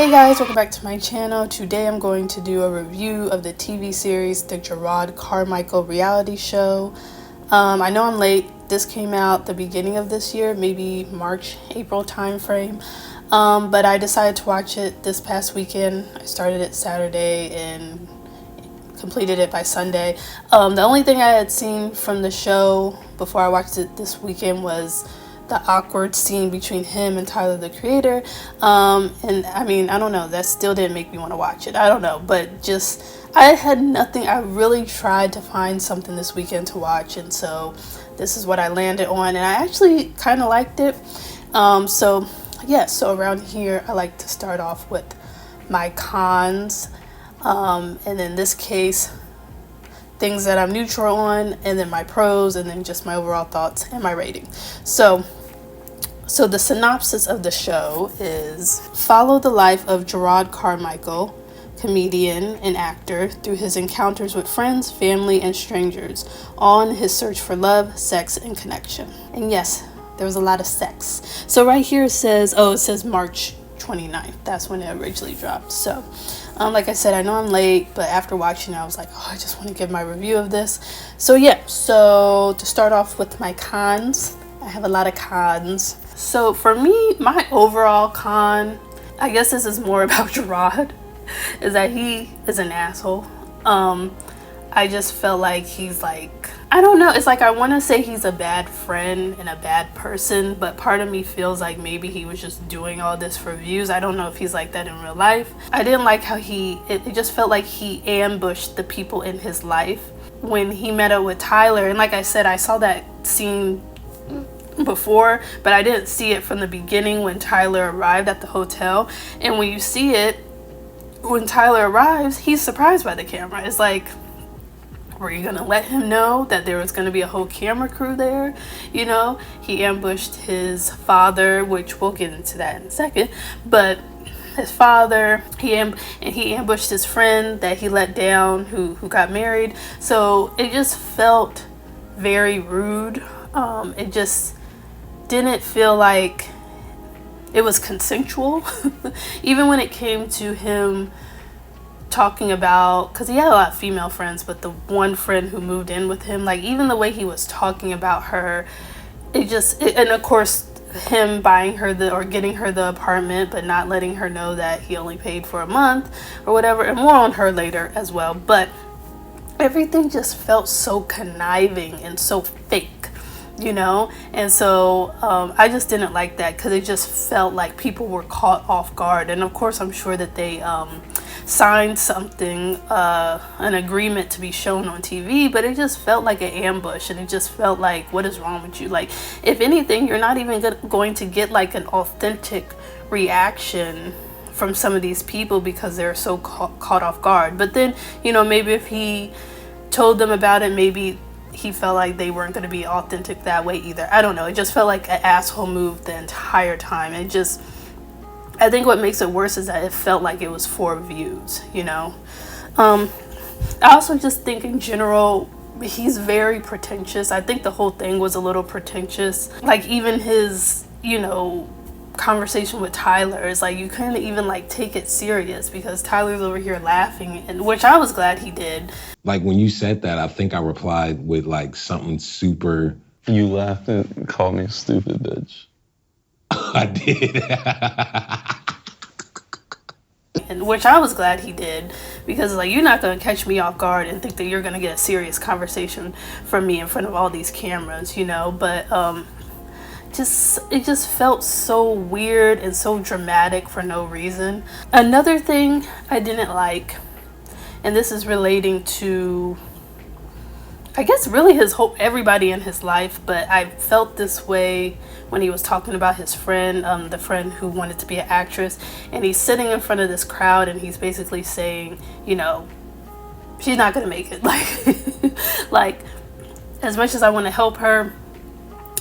Hey guys, welcome back to my channel. Today I'm going to do a review of the TV series, the Jerrod Carmichael reality show. I know I'm late. This came out the beginning of this year, maybe March, April time frame. But I decided to watch it this past weekend. I started it Saturday and completed it by Sunday. The only thing I had seen from the show before I watched it this weekend was the awkward scene between him and Tyler, the creator. And I mean, I don't know, that still didn't make me want to watch it. I don't know, but just, I had nothing. I really tried to find something this weekend to watch, and so this is what I landed on, and I actually kind of liked it. So around here, I like to start off with my cons, and in this case, things that I'm neutral on, and then my pros, and then just my overall thoughts and my rating. So the synopsis of the show is: follow the life of Jerrod Carmichael, comedian and actor, through his encounters with friends, family, and strangers, all in his search for love, sex, and connection. And yes, there was a lot of sex. So right here it says March 29th. That's when it originally dropped. So like I said, I know I'm late, but after watching it, I was like, I just want to give my review of this. So to start off with my cons, I have a lot of cons. So for me, my overall con, I guess this is more about Jerrod, is that he is an asshole. I just felt like he's like, I don't know, it's like I want to say he's a bad friend and a bad person, but part of me feels like maybe he was just doing all this for views. I don't know if he's like that in real life. I didn't like how it just felt like he ambushed the people in his life when he met up with Tyler. And like I said, I saw that scene before, but I didn't see it from the beginning when Tyler arrived at the hotel. And when you see it, when Tyler arrives, he's surprised by the camera. It's like, were you gonna let him know that there was gonna be a whole camera crew there? You know, he ambushed his father, which we'll get into that in a second, but his father, he ambushed his friend that he let down who got married. So it just felt very rude. It just didn't feel like it was consensual. Even when it came to him talking about, because he had a lot of female friends, but the one friend who moved in with him, like even the way he was talking about her, and of course him buying her getting her the apartment, but not letting her know that he only paid for a month or whatever, and more on her later as well. But everything just felt so conniving and so fake, you know? And so I just didn't like that, because it just felt like people were caught off guard. And of course I'm sure that they signed something, an agreement to be shown on TV, but it just felt like an ambush, and it just felt like, what is wrong with you? Like, if anything, you're not even going to get like an authentic reaction from some of these people because they're so caught off guard. But then, you know, maybe if he told them about it, maybe he felt like they weren't going to be authentic that way either. I don't know. It just felt like an asshole move the entire time. I think what makes it worse is that it felt like it was for views, you know. I also just think in general, he's very pretentious. I think the whole thing was a little pretentious. Like even his, you know, conversation with Tyler is like, you couldn't even like take it serious because Tyler's over here laughing, and which I was glad he did. Like when you said that, I think I replied with like something super. You laughed and called me a stupid bitch. I did. And which I was glad he did, because like, you're not going to catch me off guard and think that you're going to get a serious conversation from me in front of all these cameras, you know. But it just felt so weird and so dramatic for no reason. Another thing I didn't like, and this is relating to, I guess, really everybody in his life, but I felt this way when he was talking about his friend, the friend who wanted to be an actress, and he's sitting in front of this crowd and he's basically saying, you know, she's not gonna make it. Like as much as I want to help her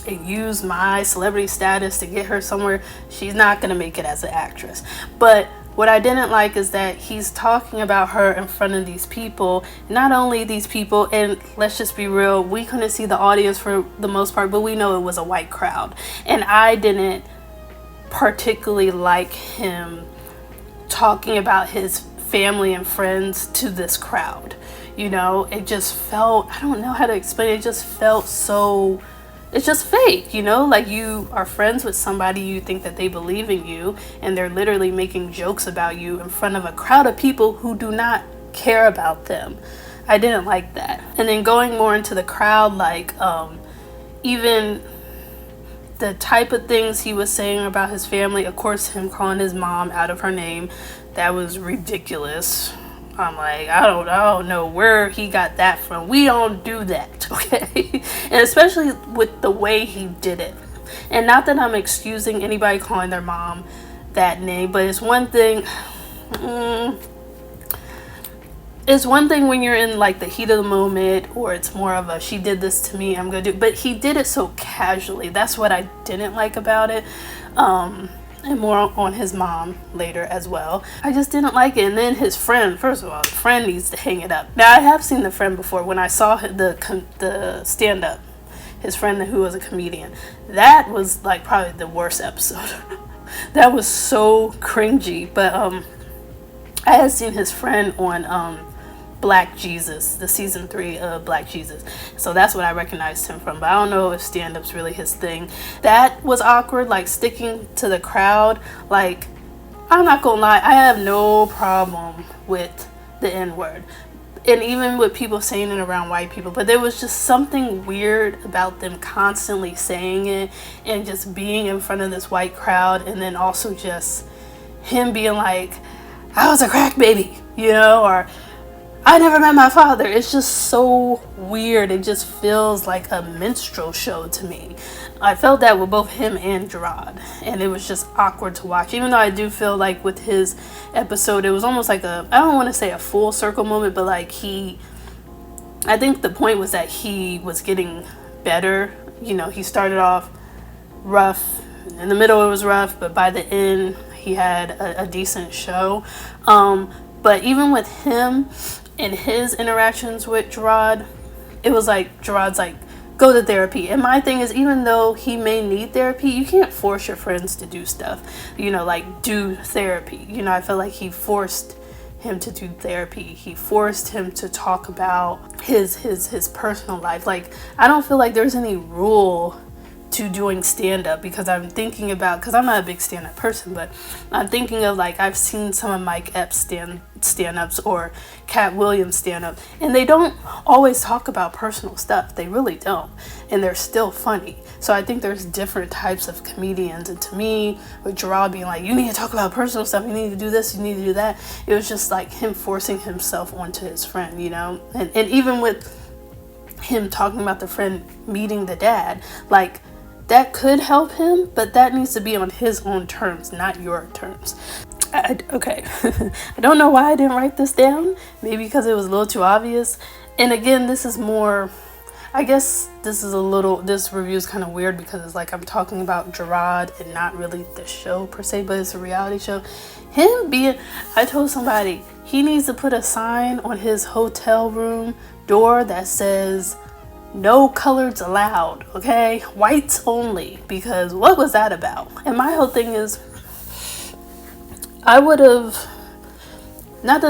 and use my celebrity status to get her somewhere, she's not gonna make it as an actress. But what I didn't like is that he's talking about her in front of these people. Not only these people, and let's just be real, we couldn't see the audience for the most part, but we know it was a white crowd. And I didn't particularly like him talking about his family and friends to this crowd. It just felt, I don't know how to explain it, it just felt so, it's just fake, like you are friends with somebody, you think that they believe in you, and they're literally making jokes about you in front of a crowd of people who do not care about them. I didn't like that. And then going more into the crowd, like even the type of things he was saying about his family, of course, him calling his mom out of her name, that was ridiculous. I'm like, I don't know where he got that from. We don't do that, okay? And especially with the way he did it. And not that I'm excusing anybody calling their mom that name, but it's one thing. It's one thing when you're in like the heat of the moment, or it's more of a, she did this to me, I'm gonna do. But he did it so casually. That's what I didn't like about it. And more on his mom later as well. I just didn't like it. And then his friend, first of all, the friend needs to hang it up. Now, I have seen the friend before. When I saw the stand-up, his friend who was a comedian, that was like probably the worst episode. That was so cringy. But I had seen his friend on Black Jesus, the season 3 of Black Jesus. So that's what I recognized him from. But I don't know if stand-up's really his thing. That was awkward, like sticking to the crowd. Like, I'm not gonna lie, I have no problem with the N-word. And even with people saying it around white people. But there was just something weird about them constantly saying it and just being in front of this white crowd. And then also just him being like, I was a crack baby, or I never met my father. It's just so weird. It just feels like a minstrel show to me. I felt that with both him and Jerrod, and it was just awkward to watch. Even though I do feel like with his episode, it was almost like I don't want to say a full circle moment, but like I think the point was that he was getting better. He started off rough. In the middle it was rough, but by the end he had a decent show. But even with him and his interactions with Jerrod, it was like Gerard's like, go to therapy. And my thing is, even though he may need therapy, you can't force your friends to do stuff, like do therapy. I feel like he forced him to do therapy. He forced him to talk about his personal life. Like, I don't feel like there's any rule to doing stand-up, because I'm thinking about, because I'm not a big stand-up person, but I'm thinking of like, I've seen some of Mike Epps stand-ups or Cat Williams stand-up, and they don't always talk about personal stuff. They really don't, and they're still funny. So I think there's different types of comedians, and to me, with Jerrod being like, you need to talk about personal stuff, you need to do this, you need to do that, it was just like him forcing himself onto his friend, and even with him talking about the friend meeting the dad, like, that could help him, but that needs to be on his own terms, not your terms. Okay, I don't know why I didn't write this down. Maybe because it was a little too obvious. And again, this is more, I guess this review is kind of weird because it's like I'm talking about Jerrod and not really the show per se, but it's a reality show. I told somebody, he needs to put a sign on his hotel room door that says, no coloreds allowed, okay? Whites only, because what was that about? And my whole thing is, I would have, not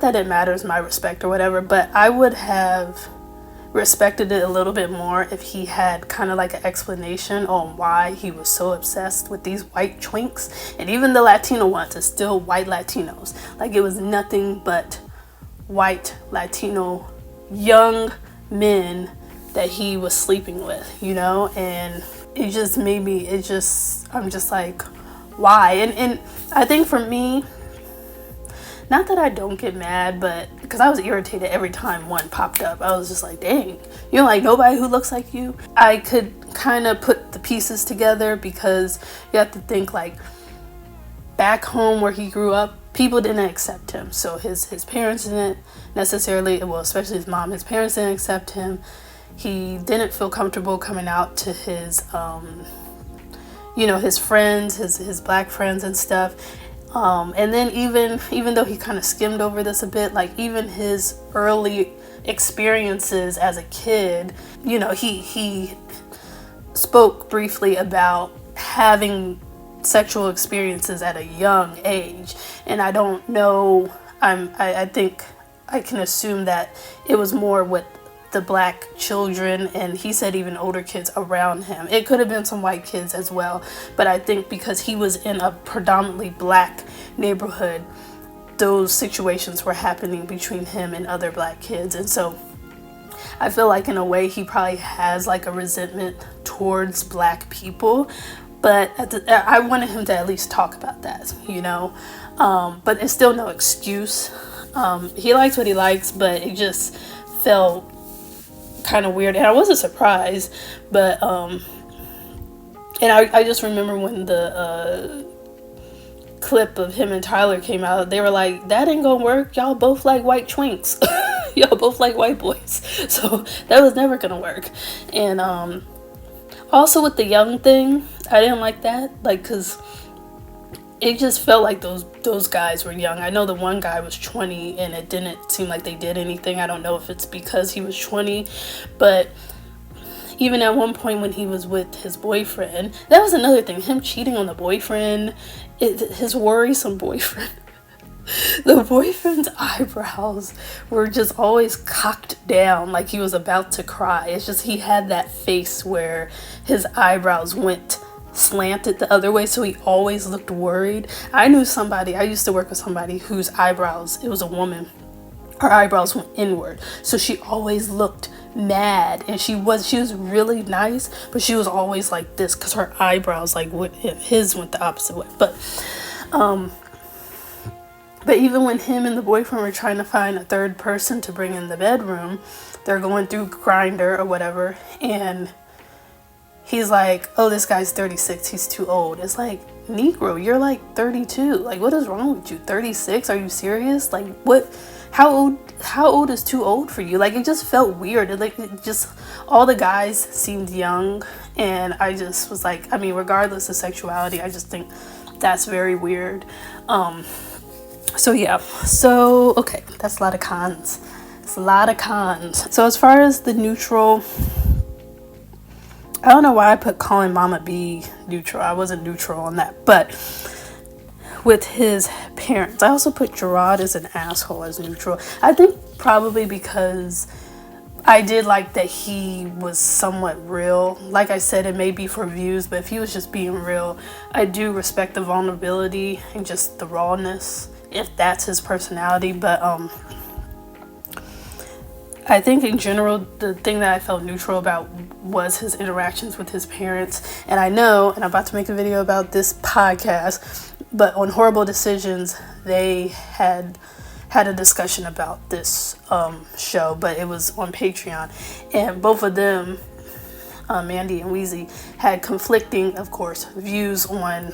that it matters my respect or whatever, but I would have respected it a little bit more if he had kind of like an explanation on why he was so obsessed with these white twinks. And even the Latino ones, it's still white Latinos. Like, it was nothing but white Latino young men that he was sleeping with, and it just made me, I'm just like, why? And I think for me, not that I don't get mad, but because I was irritated every time one popped up. I was just like, dang, like nobody who looks like you. I could kind of put the pieces together, because you have to think, like, back home where he grew up, people didn't accept him. So his parents didn't necessarily, well, especially his mom, his parents didn't accept him. He didn't feel comfortable coming out to his, his friends, his black friends and stuff. And then even though he kind of skimmed over this a bit, like even his early experiences as a kid, he spoke briefly about having sexual experiences at a young age, and I don't know. I think I can assume that it was more with the black children, and he said even older kids around him. It could have been some white kids as well, but I think because he was in a predominantly black neighborhood, those situations were happening between him and other black kids. And so I feel like in a way he probably has like a resentment towards black people, but I wanted him to at least talk about that, but it's still no excuse. He likes what he likes, but it just felt kind of weird, and I wasn't surprised, but and I just remember when the clip of him and Tyler came out, they were like, that ain't gonna work, y'all both like white twinks. Y'all both like white boys, so that was never gonna work. And also with the young thing, I didn't like that, like, because it just felt like those guys were young. I know the one guy was 20 and it didn't seem like they did anything. I don't know if it's because he was 20, but even at one point when he was with his boyfriend, that was another thing, him cheating on the boyfriend, his worrisome boyfriend. The boyfriend's eyebrows were just always cocked down like he was about to cry. It's just he had that face where his eyebrows went slanted the other way, so he always looked worried. I used to work with somebody whose eyebrows, it was a woman, her eyebrows went inward, so she always looked mad, and she was really nice, but she was always like this because her eyebrows his went the opposite way. But even when him and the boyfriend were trying to find a third person to bring in the bedroom, they're going through Grindr or whatever, and he's like, oh, this guy's 36, he's too old. It's like, Negro, you're like 32. Like, what is wrong with you? 36? Are you serious? Like, what? How old is too old for you? Like, it just felt weird. All the guys seemed young, and I just was like, I mean, regardless of sexuality, I just think that's very weird. Okay, that's a lot of cons. It's a lot of cons. So as far as the neutral, I don't know why I put calling Mama B neutral. I wasn't neutral on that. But with his parents, I also put Jerrod as an asshole as neutral. I think probably because I did like that he was somewhat real. Like I said, it may be for views, but if he was just being real, I do respect the vulnerability and just the rawness, if that's his personality. But I think in general, the thing that I felt neutral about was his interactions with his parents. And I know, and I'm about to make a video about this podcast, but on Horrible Decisions, they had a discussion about this show, but it was on Patreon. And both of them, Mandy and Weezy, had conflicting, of course, views on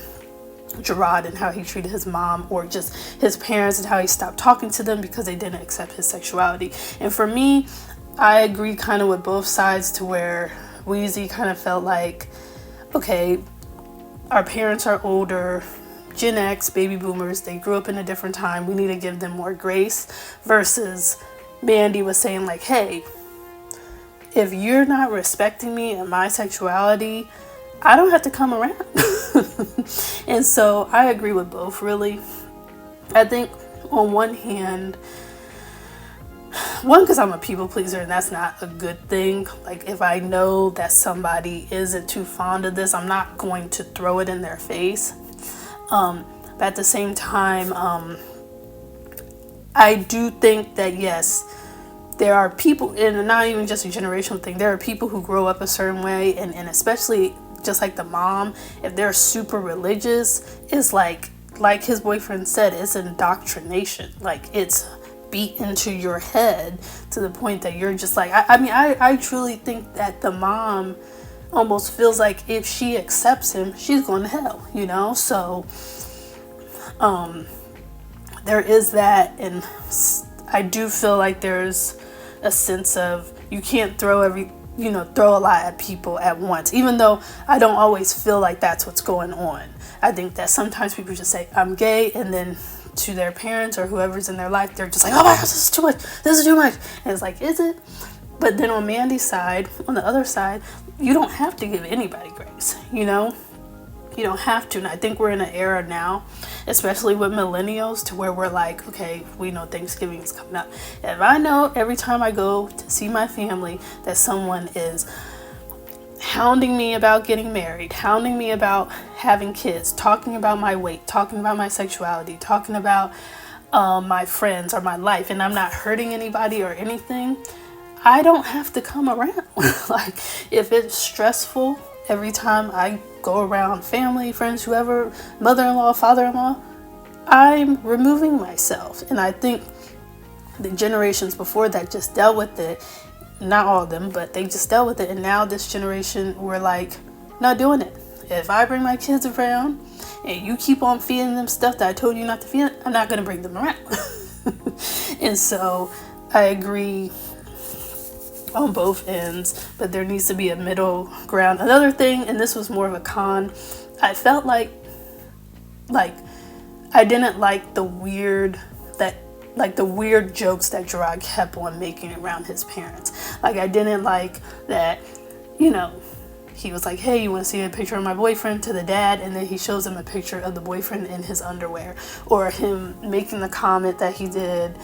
Jerrod and how he treated his mom, or just his parents and how he stopped talking to them because they didn't accept his sexuality. And for me, I agree kind of with both sides, to where Weezy kind of felt like, okay, our parents are older, Gen X, baby boomers, they grew up in a different time, we need to give them more grace, versus Mandy was saying like, hey, if you're not respecting me and my sexuality, I don't have to come around. And so I agree with both, really. I think on one hand, because I'm a people pleaser, and that's not a good thing. Like, if I know that somebody isn't too fond of this, I'm not going to throw it in their face. But at the same time, I do think that, yes, there are people, and not even just a generational thing, there are people who grow up a certain way, and especially just like the mom, if they're super religious, it's like his boyfriend said, it's indoctrination. Like, it's beat into your head to the point that you're just like, I truly think that the mom almost feels like if she accepts him, she's going to hell, so there is that. And I do feel like there's a sense of, you can't throw a lot at people at once, even though I don't always feel like that's what's going on. I think that sometimes people just say, I'm gay, and then to their parents or whoever's in their life, they're just like, oh my gosh, this is too much. And it's like, is it? But then on Mandy's side, on the other side, you don't have to give anybody grace, You don't have to. And I think we're in an era now, especially with millennials, to where we're like, okay, we know Thanksgiving is coming up. If I know every time I go to see my family that someone is hounding me about getting married, hounding me about having kids, talking about my weight, talking about my sexuality, talking about my friends or my life, and I'm not hurting anybody or anything, I don't have to come around. Like, if it's stressful every time I go around family, friends, whoever, mother-in-law, father-in-law, I'm removing myself. And I think the generations before that just dealt with it. Not all of them, but they just dealt with it. And now this generation, we're like, not doing it. If I bring my kids around and you keep on feeding them stuff that I told you not to feed, I'm not going to bring them around. And so I agree on both ends, but there needs to be a middle ground. Another thing, and this was more of a con, I felt like I didn't like the weird jokes that Jerrod kept on making around his parents. Like, I didn't like that, he was like, hey, you want to see a picture of my boyfriend, to the dad, and then he shows him a picture of the boyfriend in his underwear. Or him making the comment that he did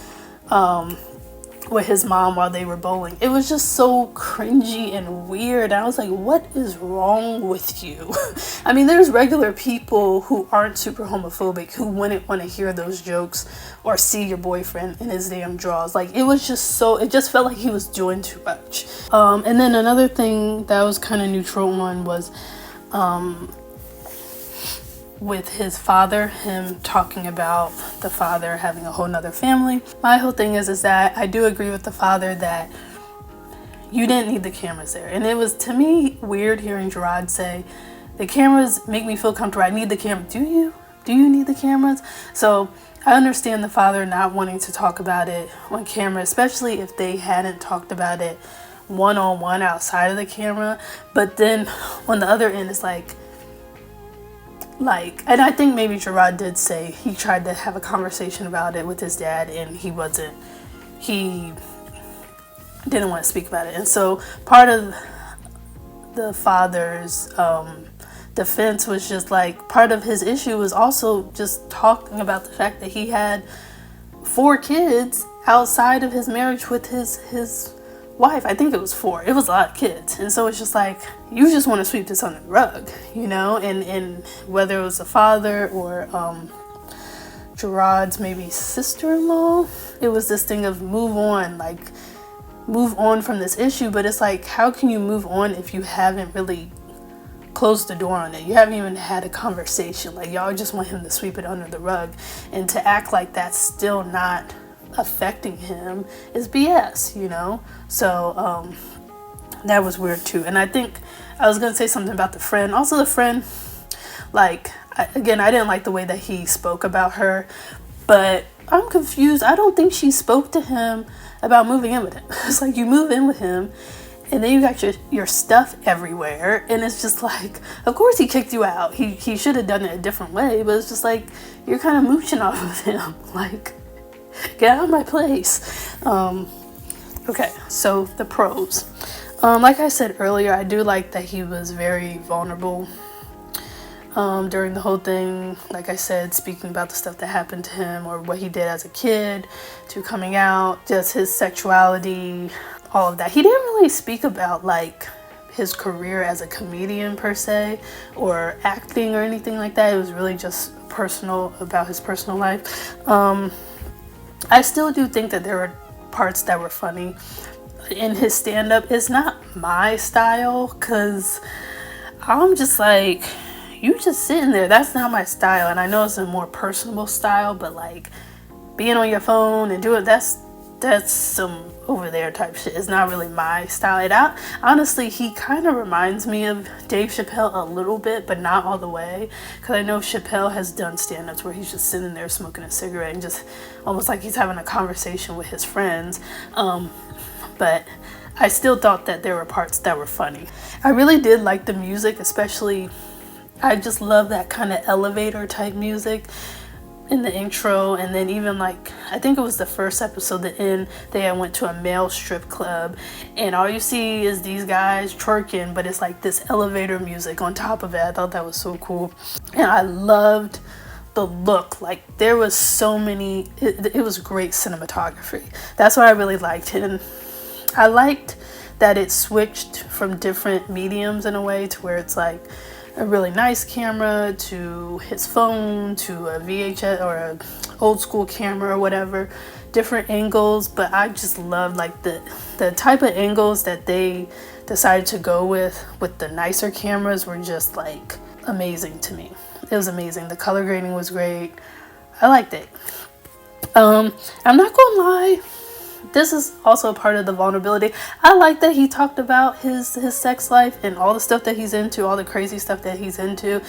with his mom while they were bowling. It was just so cringy and weird. I was like, what is wrong with you? I mean, there's regular people who aren't super homophobic who wouldn't want to hear those jokes or see your boyfriend in his damn drawers. Like, it just felt like he was doing too much. And then another thing that I was kind of neutral on was with his father, him talking about the father having a whole nother family. My whole thing is that I do agree with the father that you didn't need the cameras there. And it was, to me, weird hearing Jerrod say, the cameras make me feel comfortable. I need the camera. Do you? Do you need the cameras? So I understand the father not wanting to talk about it on camera, especially if they hadn't talked about it one-on-one outside of the camera. But then on the other end, it's like, and I think maybe Jerrod did say he tried to have a conversation about it with his dad, and he didn't want to speak about it. And so part of the father's defense was just like, part of his issue was also just talking about the fact that he had 4 kids outside of his marriage with his wife. I think it was 4. It was a lot of kids. And so it's just like, you just want to sweep this under the rug, and whether it was the father or Jerrod's maybe sister-in-law, it was this thing of move on from this issue. But it's like, how can you move on if you haven't really closed the door on it? You haven't even had a conversation. Like, y'all just want him to sweep it under the rug, and to act like that's still not affecting him is BS, So that was weird too. And I think I was gonna say something about the friend. Also, the friend, I didn't like the way that he spoke about her, but I'm confused. I don't think she spoke to him about moving in with him. It's like, you move in with him, and then you got your stuff everywhere, and it's just like, of course he kicked you out. He should have done it a different way, but it's just like, you're kind of mooching off of him. Like, get out of my place. Okay, so the pros. Like I said earlier, I do like that he was very vulnerable during the whole thing. Like I said, speaking about the stuff that happened to him or what he did as a kid, to coming out, just his sexuality, all of that. He didn't really speak about his career as a comedian per se, or acting or anything like that. It was really just about his personal life. I still do think that there were parts that were funny in his stand-up. It's not my style, because I'm just like, you just sitting there. That's not my style. And I know it's a more personable style, but being on your phone and doing that's some over there type shit. It's not really my style. Honestly, he kind of reminds me of Dave Chappelle a little bit, but not all the way. Because I know Chappelle has done stand-ups where he's just sitting there smoking a cigarette and just almost like he's having a conversation with his friends. But I still thought that there were parts that were funny. I really did like the music, especially, I just love that kind of elevator type music. in the intro, and then even like I think it was the first episode, the end, they went to a male strip club, and all you see is these guys twerking, but it's like this elevator music on top of it. I thought that was so cool, and I loved the look. Like there was so many, it was great cinematography. That's what I really liked. And I liked that it switched from different mediums in a way to where it's like a really nice camera to his phone to a VHS or a old school camera or whatever, different angles. But I just loved like the type of angles that they decided to go with the nicer cameras were just like amazing to me. It was amazing. The color grading was great. I liked it. I'm not gonna lie, this is also a part of the vulnerability. I like that he talked about his sex life and all the stuff that he's into, all the crazy stuff that he's into.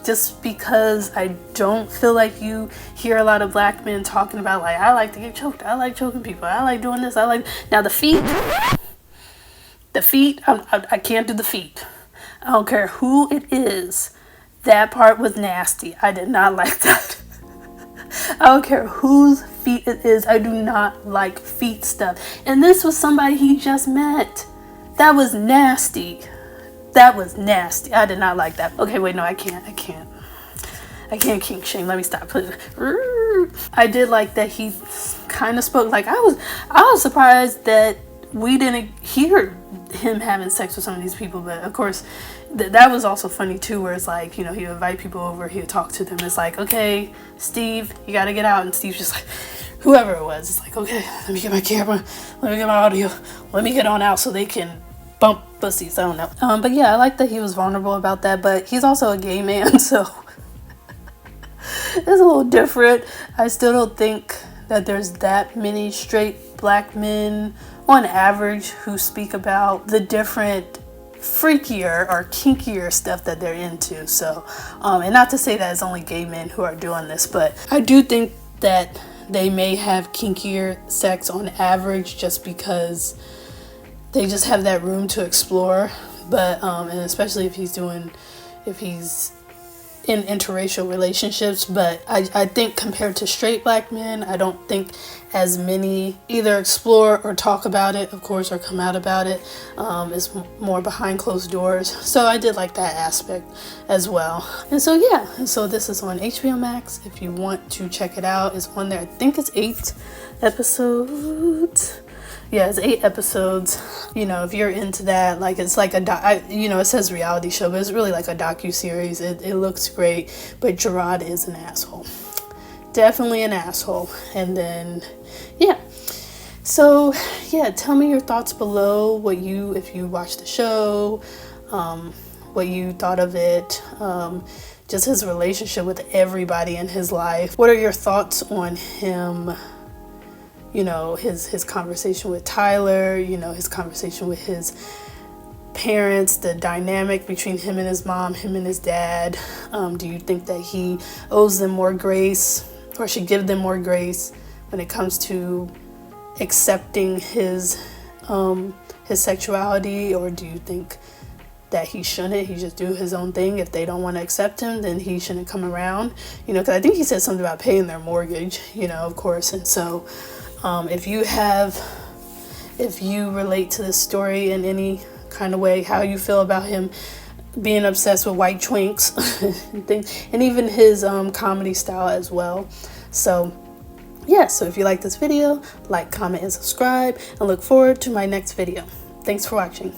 Just because I don't feel like you hear a lot of black men talking about like, I like to get choked, I like choking people, I like doing this, I like. Now the feet, I can't do the feet. I don't care who it is. That part was nasty. I did not like that. I don't care whose feet it is. I do not like feet stuff. And this was somebody he just met. That was nasty. That was nasty. I did not like that. Okay, wait, no, I can't kink shame. Let me stop. I did like that he kind of spoke. Like I was surprised that we didn't hear him having sex with some of these people, but of course that was also funny too, where it's like, you know, he would invite people over, he would talk to them. It's like, okay, Steve, you gotta get out, and Steve's just like, whoever it was, it's like, okay, let me get my camera, let me get my audio, let me get on out so they can bump pussies. I don't know. But yeah, I like that he was vulnerable about that, but he's also a gay man, so it's a little different. I still don't think that there's that many straight black men on average who speak about the different freakier or kinkier stuff that they're into. So and not to say that it's only gay men who are doing this, but I do think that they may have kinkier sex on average just because they just have that room to explore. But and especially if he's in interracial relationships. But I think compared to straight black men, I don't think as many either explore or talk about it, of course, or come out about it. It's more behind closed doors. So I did like that aspect as well. And so yeah, so this is on HBO Max. If you want to check it out, it's on there. I think it's 8 episodes. Yeah, it's 8 episodes. You know, if you're into that, like it's like it says reality show, but it's really like a docu-series. It looks great, but Jerrod is an asshole. Definitely an asshole. And then, yeah. So, yeah, tell me your thoughts below, if you watched the show, what you thought of it, just his relationship with everybody in his life. What are your thoughts on him? You know, his conversation with Tyler, you know, his conversation with his parents, the dynamic between him and his mom, him and his dad. Do you think that he owes them more grace or should give them more grace when it comes to accepting his sexuality? Or do you think that he shouldn't? He just do his own thing. If they don't want to accept him, then he shouldn't come around. You know, because I think he said something about paying their mortgage, you know, of course. And so if you relate to this story in any kind of way, how you feel about him being obsessed with white twinks and things, and even his comedy style as well. So yeah, so if you like this video, like, comment, and subscribe, and look forward to my next video. Thanks for watching.